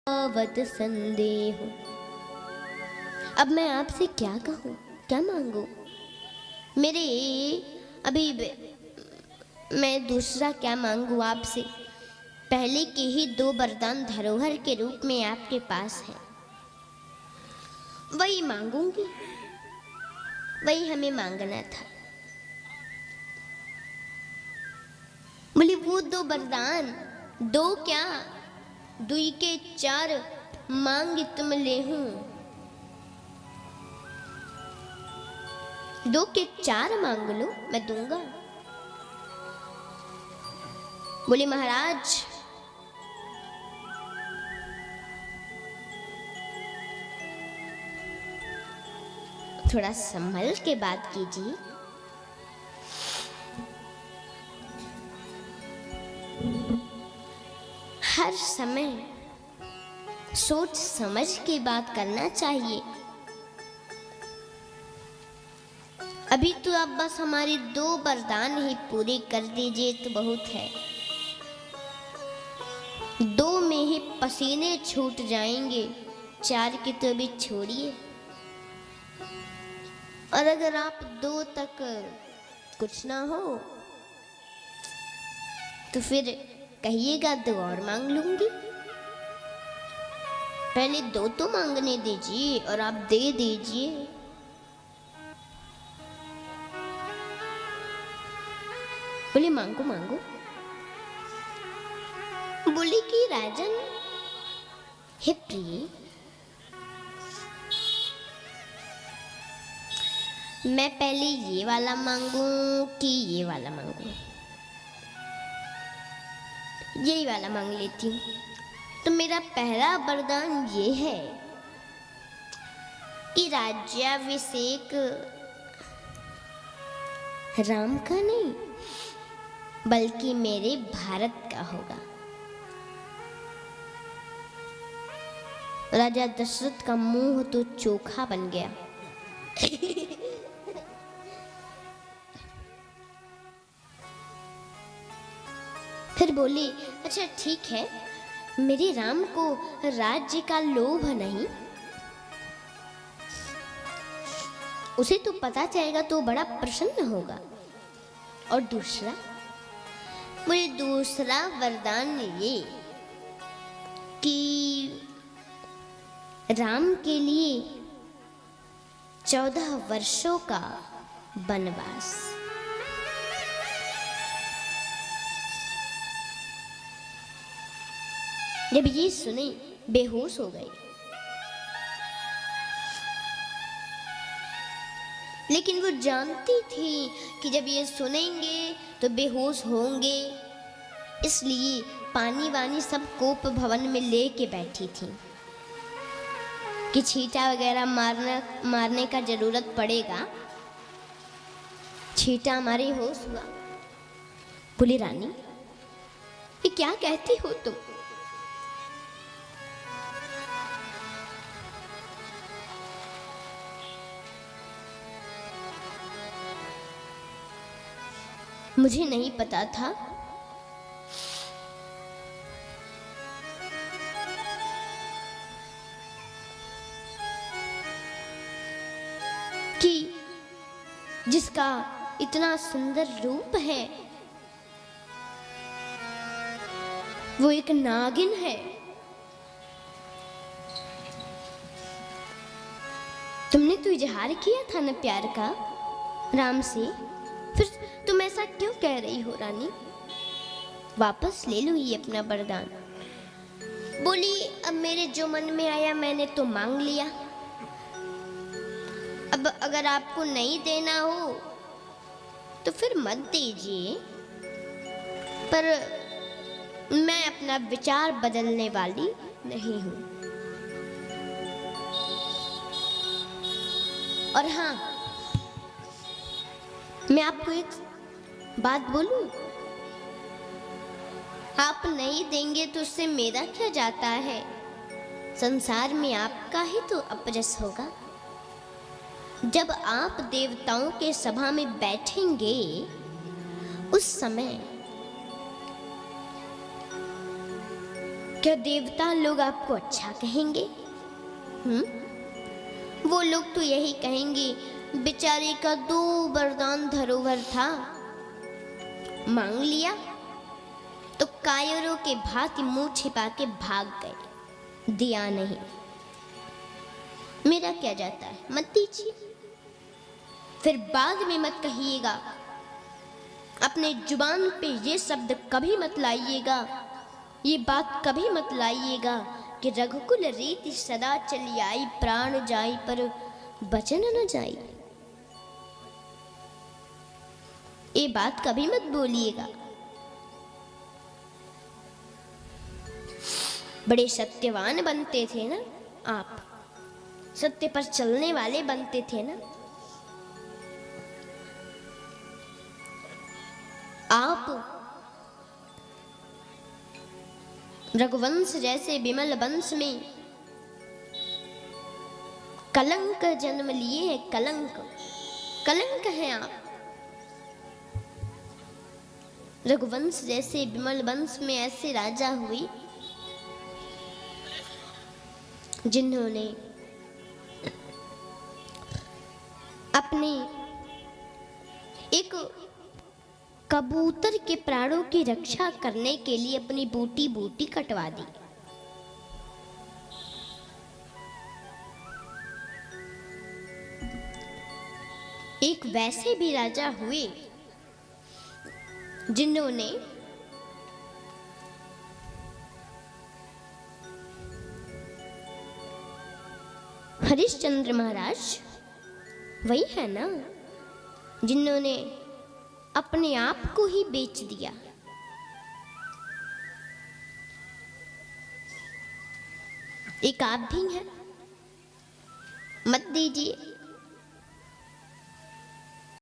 वद संदेह। अब मैं आपसे क्या कहूँ, क्या मांगू? मेरे अभी मैं दूसरा क्या मांगू आपसे? पहले के ही दो वरदान धरोहर के रूप में आपके पास है, वही मांगूंगी, वही हमें मांगना था। बोले वो दो वरदान, दो क्या दुई के चार मांग तुम लेहूं। दो के चार मांग लो, मैं दूंगा। बोले महाराज थोड़ा संभल के बात कीजिए। हर समय सोच समझ के बात करना चाहिए। अभी तो आप बस हमारे दो वरदान ही पूरे कर दीजिए तो बहुत है। दो में ही पसीने छूट जाएंगे, चार के तो अभी छोड़िए। और अगर आप दो तक कुछ ना हो तो फिर कहिएगा दो और मांग लूंगी। पहले दो तो मांगने दीजिए और आप दे दीजिए। बोले मांगो मांगो। बोले कि राजन हे प्रिय, मैं पहले ये वाला मांगू कि ये वाला मांगू? यही वाला मांग लेती हूँ। तो मेरा पहला वरदान ये है कि राज्याभिषेक राम का नहीं बल्कि मेरे भारत का होगा। राजा दशरथ का मुंह तो चोखा बन गया। फिर बोली अच्छा ठीक है, मेरे राम को राज्य का लोभ नहीं, उसे तो पता चलेगा तो बड़ा प्रसन्न होगा। और दूसरा, मुझे दूसरा वरदान ये कि राम के लिए 14 वर्षों का वनवास। जब ये सुने बेहोश हो गई, लेकिन वो जानती थी कि जब ये सुनेंगे तो बेहोश होंगे, इसलिए पानी वानी सब कोप भवन में लेके बैठी थी कि छींटा वगैरह मारने का जरूरत पड़ेगा। छींटा हमारे होश हुआ। बोली रानी ये क्या कहती हो तुम? मुझे नहीं पता था कि जिसका इतना सुंदर रूप है वो एक नागिन है। तुमने तो इजहार किया था न प्यार का राम से, फिर तुम ऐसा क्यों कह रही हो रानी? वापस ले लो ये अपना वरदान। बोली अब मेरे जो मन में आया मैंने तो मांग लिया। अब अगर आपको नहीं देना हो तो फिर मत दीजिए, पर मैं अपना विचार बदलने वाली नहीं हूं। और हाँ, मैं आपको एक बात बोलूं, आप नहीं देंगे तो उससे मेरा क्या जाता है? संसार में आपका ही तो अपजस होगा। जब आप देवताओं के सभा में बैठेंगे उस समय क्या देवता लोग आपको अच्छा कहेंगे? वो लोग तो यही कहेंगे, बेचारे का 2 वरदान धरोहर था, मांग लिया तो कायरों के भांति मुंह छिपा के भाग गए, दिया नहीं। मेरा क्या जाता है, मत दीजिए। फिर बाद में मत कहिएगा, अपने जुबान पे ये शब्द कभी मत लाइएगा, ये बात कभी मत लाइएगा कि रघुकुल रीति सदा चली आई, प्राण जाई पर बचन न जाई। ये बात कभी मत बोलिएगा। बड़े सत्यवान बनते थे ना आप, सत्य पर चलने वाले बनते थे ना आप। रघुवंश जैसे विमल वंश में कलंक जन्म लिए हैं, कलंक, कलंक हैं आप। रघुवंश जैसे विमल वंश में ऐसे राजा हुए जिन्होंने अपने एक कबूतर के प्राणों की रक्षा करने के लिए अपनी बूटी बूटी कटवा दी। एक वैसे भी राजा हुए जिन्होंने हरिश्चंद्र महाराज वही है ना, जिन्होंने अपने आप को ही बेच दिया। एक आप भी हैं, मत दीजिए।